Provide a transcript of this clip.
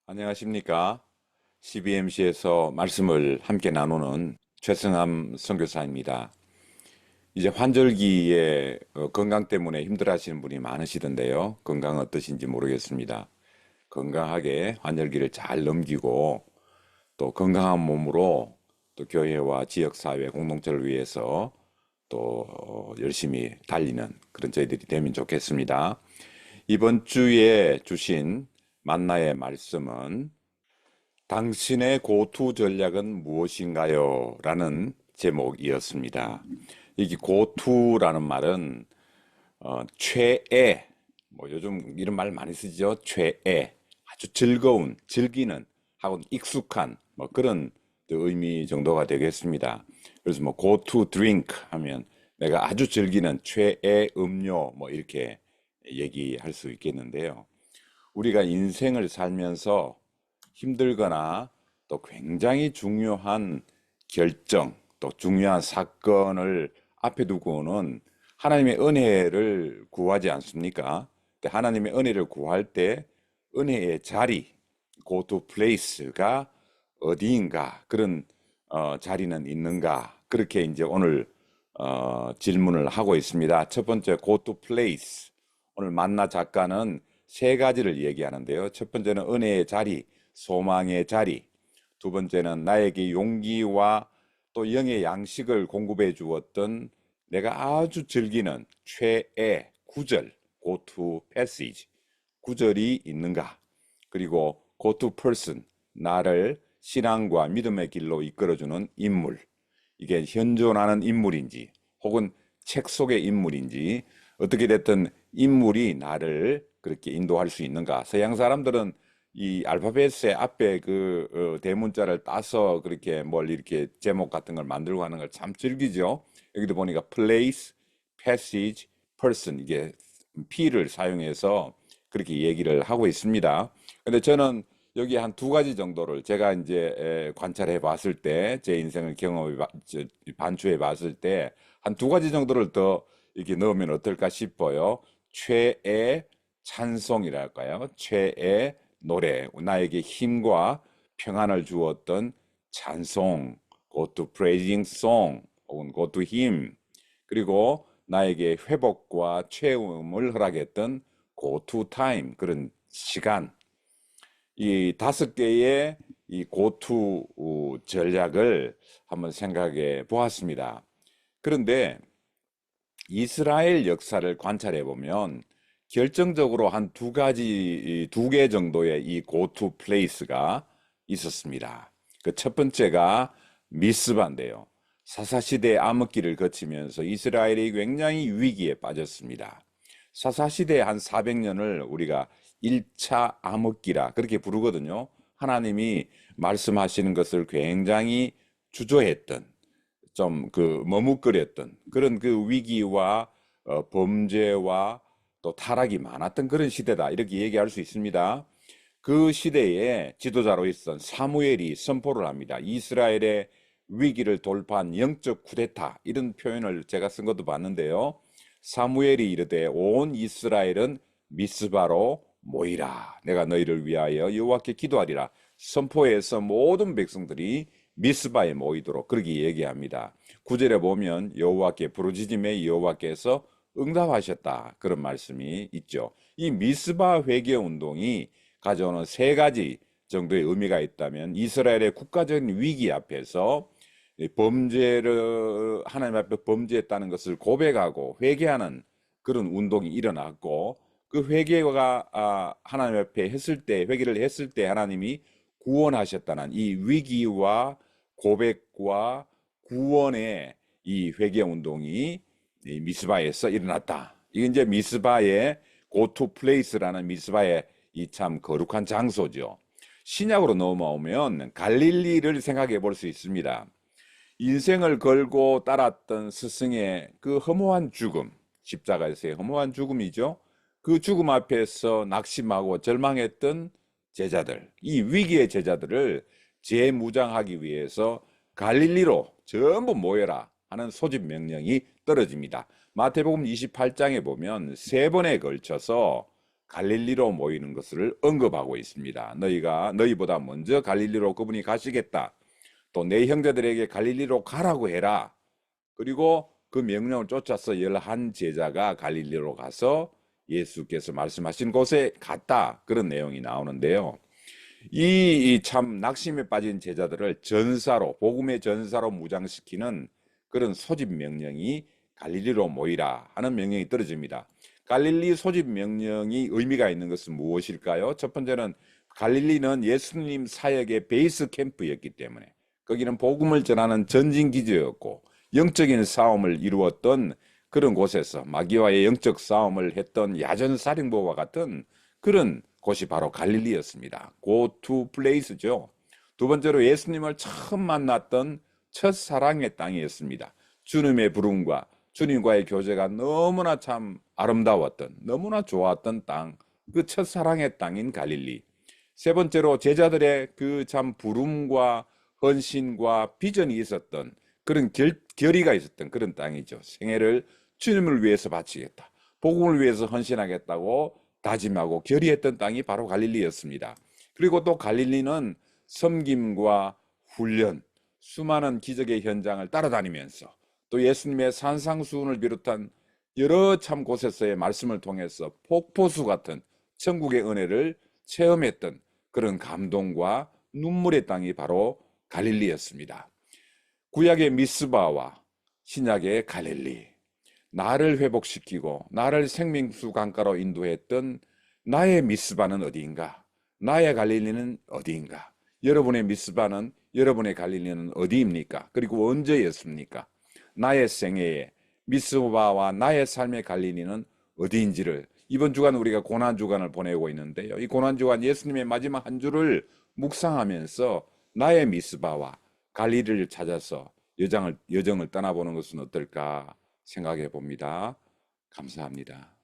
안녕하십니까? CBMC에서 말씀을 함께 나누는 최승함 선교사입니다. 이제 환절기에 건강 때문에 힘들어하시는 분이 많으시던데요. 건강 어떠신지 모르겠습니다. 건강하게 환절기를 잘 넘기고 또 건강한 몸으로 또 교회와 지역사회 공동체를 위해서 또 열심히 달리는 그런 저희들이 되면 좋겠습니다. 이번 주에 주신 만나의 말씀은 당신의 고투 전략은 무엇인가요? 라는 제목이었습니다. 이게 고투라는 말은 최애, 뭐 요즘 이런 말 많이 쓰죠. 최애, 아주 즐거운, 즐기는 하고 익숙한 뭐 그런 의미 정도가 되겠습니다. 그래서 뭐 고투 드링크 하면 내가 아주 즐기는 최애 음료 뭐 이렇게 얘기할 수 있겠는데요. 우리가 인생을 살면서 힘들거나 또 굉장히 중요한 결정, 또 중요한 사건을 앞에 두고는 하나님의 은혜를 구하지 않습니까? 근데 하나님의 은혜를 구할 때 은혜의 자리, go to place가 어디인가, 그런 자리는 있는가, 그렇게 이제 오늘 질문을 하고 있습니다. 첫 번째, go to place. 오늘 만나 작가는 세 가지를 얘기하는데요. 첫 번째는 은혜의 자리, 소망의 자리. 두 번째는 나에게 용기와 또 영의 양식을 공급해 주었던 내가 아주 즐기는 최애 구절, go to passage. 구절이 있는가? 그리고 go to person, 나를 신앙과 믿음의 길로 이끌어주는 인물. 이게 현존하는 인물인지 혹은 책 속의 인물인지 어떻게 됐든 인물이 나를 그렇게 인도할 수 있는가. 서양 사람들은 이 알파벳의 앞에 그 대문자를 따서 그렇게 뭘 이렇게 제목 같은 걸 만들고 하는 걸 참 즐기죠. 여기도 보니까 place, passage, person 이게 P를 사용해서 그렇게 얘기를 하고 있습니다. 근데 저는 여기 한 두 가지 정도를 제가 이제 관찰해 봤을 때, 제 인생을 반추해 봤을 때, 한 두 가지 정도를 더 이렇게 넣으면 어떨까 싶어요. 최애 찬송이랄까요? 최애 노래, 나에게 힘과 평안을 주었던 찬송, go to praising song, 혹은 go to hymn, 그리고 나에게 회복과 체험을 허락했던 go to time, 그런 시간, 이 다섯 개의 이 고투 전략을 한번 생각해 보았습니다. 그런데 이스라엘 역사를 관찰해 보면 결정적으로 한 두 가지, 두 개 정도의 이 고투 플레이스가 있었습니다. 그 첫 번째가 미스바인데요. 사사시대 암흑기를 거치면서 이스라엘이 굉장히 위기에 빠졌습니다. 사사시대 한 400년을 우리가 1차 암흑기라 그렇게 부르거든요. 하나님이 말씀하시는 것을 굉장히 주저했던, 좀 그 머뭇거렸던 그런 그 위기와 범죄와 또 타락이 많았던 그런 시대다, 이렇게 얘기할 수 있습니다. 그 시대에 지도자로 있었던 사무엘이 선포를 합니다. 이스라엘의 위기를 돌파한 영적 쿠데타, 이런 표현을 제가 쓴 것도 봤는데요. 사무엘이 이르되 온 이스라엘은 미스바로 모이라. 내가 너희를 위하여 여호와께 기도하리라. 선포해서 모든 백성들이 미스바에 모이도록 그렇게 얘기합니다. 9절에 보면 여호와께 부르짖음에 여호와께서 응답하셨다, 그런 말씀이 있죠. 이 미스바 회개 운동이 가져오는 세 가지 정도의 의미가 있다면, 이스라엘의 국가적인 위기 앞에서 범죄를 하나님 앞에 범죄했다는 것을 고백하고 회개하는 그런 운동이 일어났고, 그 회개가 하나님 앞에 했을 때, 회개를 했을 때 하나님이 구원하셨다는 이 위기와 고백과 구원의 이 회개 운동이 이 미스바에서 일어났다. 이게 이제 미스바의 고투 플레이스라는 미스바의 이 참 거룩한 장소죠. 신약으로 넘어오면 갈릴리를 생각해 볼 수 있습니다. 인생을 걸고 따랐던 스승의 그 허무한 죽음, 십자가에서의 허무한 죽음이죠. 그 죽음 앞에서 낙심하고 절망했던 제자들, 이 위기의 제자들을 재무장하기 위해서 갈릴리로 전부 모여라 하는 소집 명령이 떨어집니다. 마태복음 28장에 보면 세 번에 걸쳐서 갈릴리로 모이는 것을 언급하고 있습니다. 너희보다 먼저 갈릴리로 그분이 가시겠다. 또 내 형제들에게 갈릴리로 가라고 해라. 그리고 그 명령을 쫓아서 11 제자가 갈릴리로 가서 예수께서 말씀하신 곳에 갔다. 그런 내용이 나오는데요. 이 참 낙심에 빠진 제자들을 전사로, 복음의 전사로 무장시키는 그런 소집 명령이 갈릴리로 모이라 하는 명령이 떨어집니다. 갈릴리 소집 명령이 의미가 있는 것은 무엇일까요? 첫 번째는 갈릴리는 예수님 사역의 베이스 캠프였기 때문에 거기는 복음을 전하는 전진 기지였고 영적인 싸움을 이루었던 그런 곳에서 마귀와의 영적 싸움을 했던 야전 사령부와 같은 그런 곳이 바로 갈릴리였습니다. Go to place죠. 두 번째로 예수님을 처음 만났던 첫사랑의 땅이었습니다. 주님의 부름과 주님과의 교제가 너무나 참 아름다웠던, 너무나 좋았던 땅, 그 첫사랑의 땅인 갈릴리. 세 번째로 제자들의 그 참 부름과 헌신과 비전이 있었던 그런 결의가 있었던 그런 땅이죠. 생애를 주님을 위해서 바치겠다. 복음을 위해서 헌신하겠다고 다짐하고 결의했던 땅이 바로 갈릴리였습니다. 그리고 또 갈릴리는 섬김과 훈련, 수많은 기적의 현장을 따라다니면서 또 예수님의 산상수훈을 비롯한 여러 참 곳에서의 말씀을 통해서 폭포수 같은 천국의 은혜를 체험했던 그런 감동과 눈물의 땅이 바로 갈릴리였습니다. 구약의 미스바와 신약의 갈릴리, 나를 회복시키고 나를 생명수 강가로 인도했던 나의 미스바는 어디인가? 나의 갈릴리는 어디인가? 여러분의 미스바는, 여러분의 갈릴리는 어디입니까? 그리고 언제였습니까? 나의 생애에 미스바와 나의 삶의 갈릴리는 어디인지를 이번 주간 우리가 고난주간을 보내고 있는데요. 이 고난주간 예수님의 마지막 한 주를 묵상하면서 나의 미스바와 갈릴리를 찾아서 여정을 떠나보는 것은 어떨까 생각해 봅니다. 감사합니다.